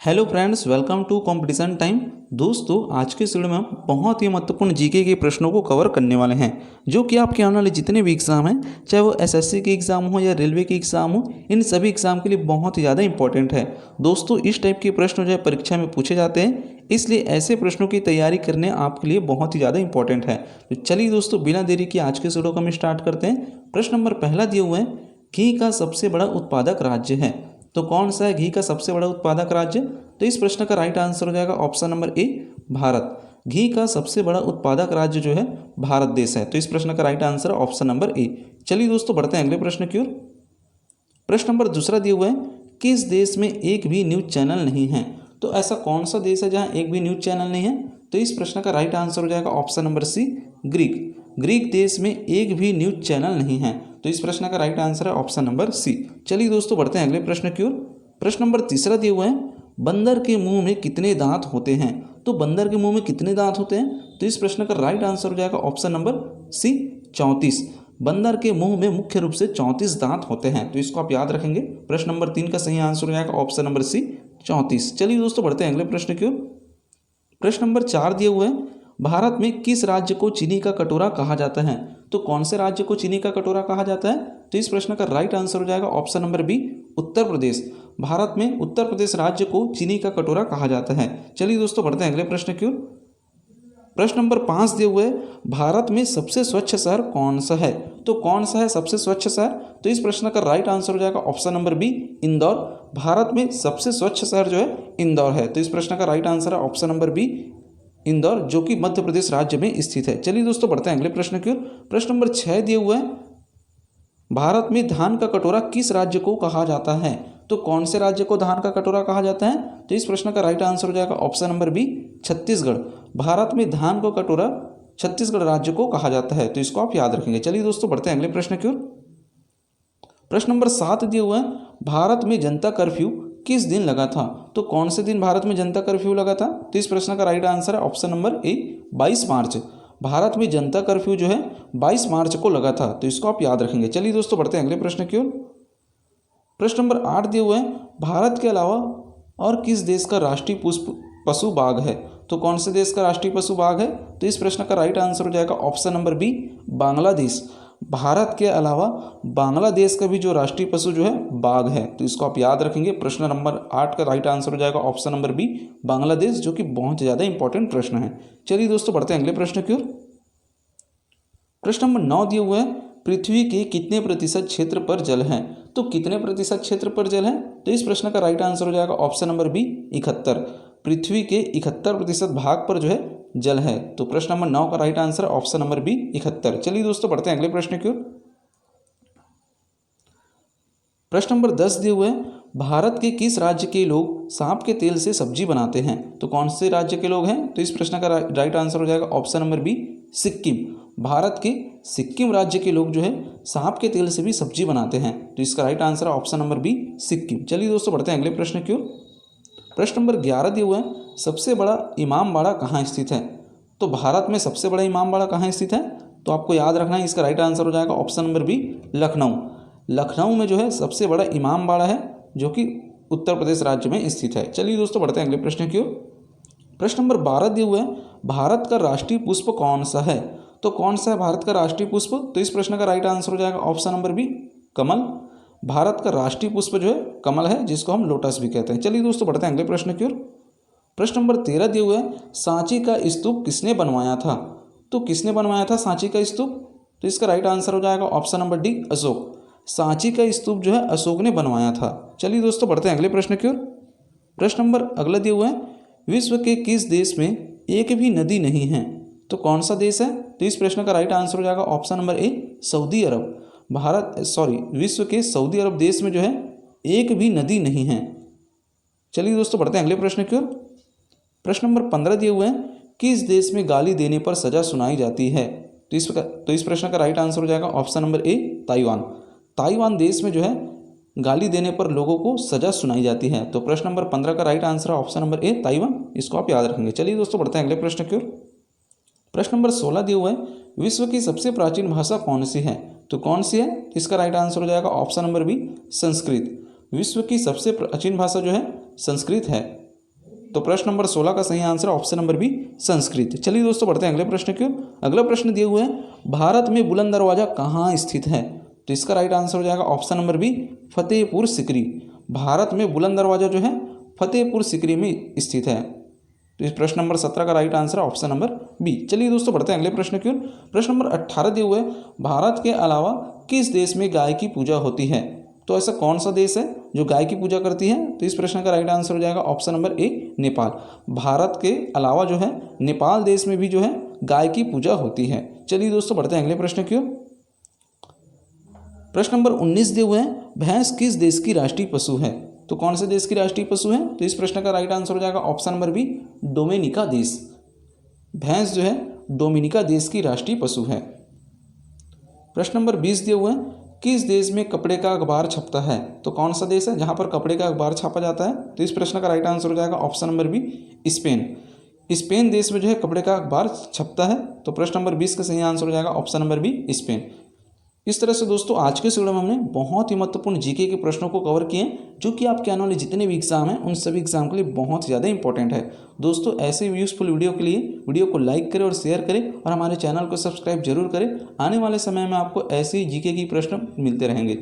Hello friends, welcome to competition time. दोस्तों, आज के इस वीडियो में हम बहुत ही महत्वपूर्ण जीके के प्रश्नों को कवर करने वाले हैं, जो कि आपके आने वाले जितने भी एग्जाम हैं, चाहे वो एसएससी के एग्जाम हो या रेलवे के एग्जाम हो, इन सभी एग्जाम के लिए बहुत ही ज़्यादा इंपॉर्टेंट है। दोस्तों, इस टाइप के प्रश्न जो है परीक्षा में पूछे जाते हैं, इसलिए ऐसे प्रश्नों की तैयारी करने आपके लिए बहुत ही ज़्यादा इंपॉर्टेंट है। तो चलिए दोस्तों, बिना देरी के आज के इस वीडियो को हम स्टार्ट करते हैं। प्रश्न नंबर पहला दिया हुआ है, घी का सबसे बड़ा उत्पादक राज्य है। तो कौन सा है घी का सबसे बड़ा उत्पादक राज्य? तो इस प्रश्न का राइट आंसर हो जाएगा ऑप्शन नंबर ए, भारत। घी का सबसे बड़ा उत्पादक राज्य जो है भारत देश है। तो इस प्रश्न का राइट आंसर है ऑप्शन नंबर ए। चलिए दोस्तों, बढ़ते हैं अगले प्रश्न की ओर। प्रश्न नंबर दूसरा दिया हुआ है, किस देश में एक भी न्यूज चैनल नहीं है? तो ऐसा कौन सा देश है जहां एक भी न्यूज चैनल नहीं है? तो इस प्रश्न का राइट आंसर हो जाएगा option number C, Greek. Greek देश में एक भी न्यूज चैनल नहीं है। तो इस प्रश्न का राइट आंसर है ऑप्शन नंबर सी। चलिए दोस्तों, बढ़ते हैं अगले प्रश्न की ओर। प्रश्न नंबर तीसरा दिया हुआ है, बंदर के मुंह में कितने दांत होते हैं? तो बंदर के मुंह में कितने दांत होते हैं? तो इस प्रश्न का राइट आंसर हो जाएगा ऑप्शन नंबर सी, 34। बंदर के मुंह में मुख्य रूप से 34 दांत होते हैं। तो इसको आप याद रखेंगे। प्रश्न नंबर 3 का सही आंसर हो जाएगा ऑप्शन नंबर सी, 34। चलिए दोस्तों, बढ़ते हैं अगले प्रश्न की ओर। प्रश्न नंबर 4 दिए हुए हैं, भारत में किस राज्य को चीनी का कटोरा कहा जाता है? तो कौन से राज्य को चीनी का कटोरा कहा जाता है? तो इस प्रश्न का राइट आंसर हो जाएगा option number B, Uttar Pradesh. Bharat में उत्तर प्रदेश राज्य को चीनी का कटोरा कहा जाता है। चलिए दोस्तों, बढ़ते हैं अगले प्रश्न की ओर। प्रश्न नंबर 5 दिए हुए, भारत में सबसे स्वच्छ शहर कौन सा है? तो कौन सा है सबसे स्वच्छ शहर? तो इस प्रश्न का राइट आंसर हो जाएगा option number B, Indore. Bharat में सबसे स्वच्छ शहर जो है इंदौर है। तो इस प्रश्न का राइट आंसर है ऑप्शन नंबर बी, इंदौर, जो कि मध्य प्रदेश राज्य में स्थित है। चलिए दोस्तों, बढ़ते हैं अगले प्रश्न की ओर। प्रश्न नंबर 6 दिए हुए हैं, भारत में धान का कटोरा किस राज्य को कहा जाता है? तो कौन से राज्य को धान का कटोरा कहा जाता है? तो इस प्रश्न का राइट आंसर हो जाएगा option number B, Chhattisgarh. Bharat में धान का कटोरा छत्तीसगढ़ राज्य को कहा जाता है। तो इसको आप याद रखेंगे। चलिए दोस्तों, बढ़ते हैं अगले प्रश्न की ओर। प्रश्न नंबर 7 दिए हुए हैं, भारत में जनता कर्फ्यू किस दिन लगा था? तो कौन से दिन भारत में जनता कर्फ्यू लगा था? तो इस प्रश्न का राइट आंसर है ऑप्शन नंबर ए, 22 मार्च। भारत में जनता कर्फ्यू जो है 22 मार्च को लगा था। तो इसको आप याद रखेंगे। चलिए दोस्तों, बढ़ते हैं अगले प्रश्न की ओर। प्रश्न नंबर 8 दिए हुए हैं, भारत के अलावा और किस देश का राष्ट्रीय पुष्प पशु बाघ है? तो कौन से देश का राष्ट्रीय पशु बाघ है? तो इस प्रश्न का राइट आंसर हो जाएगा option number B, Bangladesh. Bharat के अलावा बांग्लादेश का भी जो राष्ट्रीय पशु जो है बाघ है। तो इसको आप याद रखेंगे। प्रश्न नंबर 8 का राइट आंसर हो जाएगा ऑप्शन नंबर बी, बांग्लादेश, जो कि बहुत ज़्यादा इंपॉर्टेंट प्रश्न है। चलिए दोस्तों, बढ़ते हैं अगले प्रश्न की ओर। प्रश्न नंबर 9 दिए हुए हैं, पृथ्वी के कितने प्रतिशत क्षेत्र पर जल है? तो कितने प्रतिशत क्षेत्र पर जल है? तो इस प्रश्न का राइट आंसर हो जाएगा ऑप्शन नंबर बी, 71। पृथ्वी के 71% भाग पर जो है जल है। तो प्रश्न नंबर 9 का right answer option number B, 71। चलिए दोस्तों, बढ़ते हैं अगले प्रश्न की ओर। प्रश्न नंबर 10 दिए हुए हैं, भारत के किस राज्य के लोग सांप के तेल से सब्जी बनाते हैं? तो कौन से राज्य के लोग हैं? तो इस प्रश्न का राइट आंसर हो जाएगा option number B, Sikkim. Bharat के सिक्किम राज्य के लोग जो है सांप के तेल से भी सब्जी बनाते हैं। तो इसका राइट आंसर है ऑप्शन नंबर बी, सिक्किम। चलिए दोस्तों, बढ़ते हैं अगले प्रश्न की ओर। प्रश्न नंबर 11 दिए हुए हैं, सबसे बड़ा इमामबाड़ा कहाँ स्थित है? तो भारत में सबसे बड़ा इमामबाड़ा कहाँ स्थित है? तो आपको याद रखना है। इसका राइट आंसर हो जाएगा option number B, Lucknow. Lucknow में जो है सबसे बड़ा इमामबाड़ा है, जो कि उत्तर प्रदेश राज्य में स्थित है। चलिए दोस्तों, बढ़ते हैं अगले प्रश्न की ओर। प्रश्न नंबर 12 दिए हुए हैं, भारत का राष्ट्रीय पुष्प कौन सा है? तो कौन सा है भारत का राष्ट्रीय पुष्प? तो इस प्रश्न का राइट आंसर हो जाएगा ऑप्शन नंबर बी, कमल। भारत का राष्ट्रीय पुष्प जो है कमल है, जिसको हम लोटस भी कहते हैं। चलिए दोस्तों, बढ़ते हैं अगले प्रश्न की ओर। प्रश्न नंबर 13 दिए हुए हैं, सांची का स्तूप किसने बनवाया था? तो किसने बनवाया था सांची का स्तूप? तो इसका राइट आंसर हो जाएगा option number D, Ashok. Sanchi का स्तूप जो है अशोक ने बनवाया था। चलिए दोस्तों, बढ़ते हैं अगले प्रश्न की ओर। प्रश्न नंबर अगला दिए हुए हैं, विश्व के किस देश में एक भी नदी नहीं है? तो कौन सा देश है? तो इस प्रश्न का राइट आंसर हो जाएगा ऑप्शन नंबर ए, सऊदी अरब। विश्व के सऊदी अरब देश में जो है एक भी नदी नहीं है। चलिए दोस्तों, बढ़ते हैं अगले प्रश्न की ओर। प्रश्न नंबर 15 दिए हुए हैं, किस देश में गाली देने पर सजा सुनाई जाती है? तो इस प्रश्न का राइट आंसर हो जाएगा option number A, Taiwan. Taiwan देश में जो है गाली देने पर लोगों को सजा सुनाई जाती है। तो प्रश्न नंबर 15 का राइट आंसर है ऑप्शन नंबर ए, ताइवान। इसको आप याद रखेंगे। चलिए दोस्तों, बढ़ते हैं अगले प्रश्न की ओर। प्रश्न नंबर 16 दिए हुए हैं, विश्व की सबसे प्राचीन भाषा कौन सी है? तो कौन सी है? इसका राइट आंसर हो जाएगा ऑप्शन नंबर बी, संस्कृत। विश्व की सबसे प्राचीन भाषा जो है संस्कृत है। तो प्रश्न नंबर 16 का सही answer option number B Sanskrit. चलिए दोस्तों बढ़ते हैं अगले प्रश्न की ओर। अगला प्रश्न दिए हुए हैं भारत में बुलंद दरवाजा कहाँ स्थित है? तो इसका राइट आंसर हो जाएगा option number B Fatehpur Sikri. Bharat में बुलंद दरवाजा जो है फतेहपुर सिकरी में स्थित है। तो इस प्रश्न नंबर 17 का right answer option number B. चलिए दोस्तों बढ़ते हैं अगले प्रश्न की ओर। प्रश्न नंबर 18 दिए हुए हैं भारत के अलावा किस देश में गाय की पूजा होती है? तो ऐसा कौन सा देश है जो गाय की पूजा करती है? तो इस प्रश्न का राइट आंसर हो जाएगा option number A Nepal. Bharat के अलावा जो है नेपाल देश में भी जो है गाय की पूजा होती है। चलिए दोस्तों बढ़ते हैं अगले प्रश्न की ओर। प्रश्न नंबर 19 दिए हुए हैं भैंस किस देश की राष्ट्रीय पशु है? तो कौन से देश की राष्ट्रीय पशु है? तो इस प्रश्न का राइट आंसर हो जाएगा ऑप्शन नंबर बी डोमिनिका देश। भैंस जो है डोमिनिका देश की राष्ट्रीय पशु है। प्रश्न नंबर 20 दिए हुए हैं किस देश में कपड़े का अखबार छपता है? तो कौन सा देश है जहां पर कपड़े का अखबार छापा जाता है? तो इस प्रश्न का राइट आंसर हो जाएगा option number B Spain. Spain देश में जो है कपड़े का अखबार छपता है। तो प्रश्न नंबर 20 का सही आंसर हो जाएगा ऑप्शन नंबर बी स्पेन। इस तरह से दोस्तों आज के वीडियो में हमने बहुत ही महत्वपूर्ण जीके के प्रश्नों को कवर किए जो कि आपके आने वाले जितने भी एग्जाम हैं उन सभी एग्जाम के लिए बहुत ज़्यादा इंपॉर्टेंट है। दोस्तों ऐसे यूजफुल वीडियो के लिए वीडियो को लाइक करें और शेयर करें और हमारे चैनल को सब्सक्राइब जरूर करें। आने वाले समय में आपको ऐसे ही जीके की प्रश्न मिलते रहेंगे।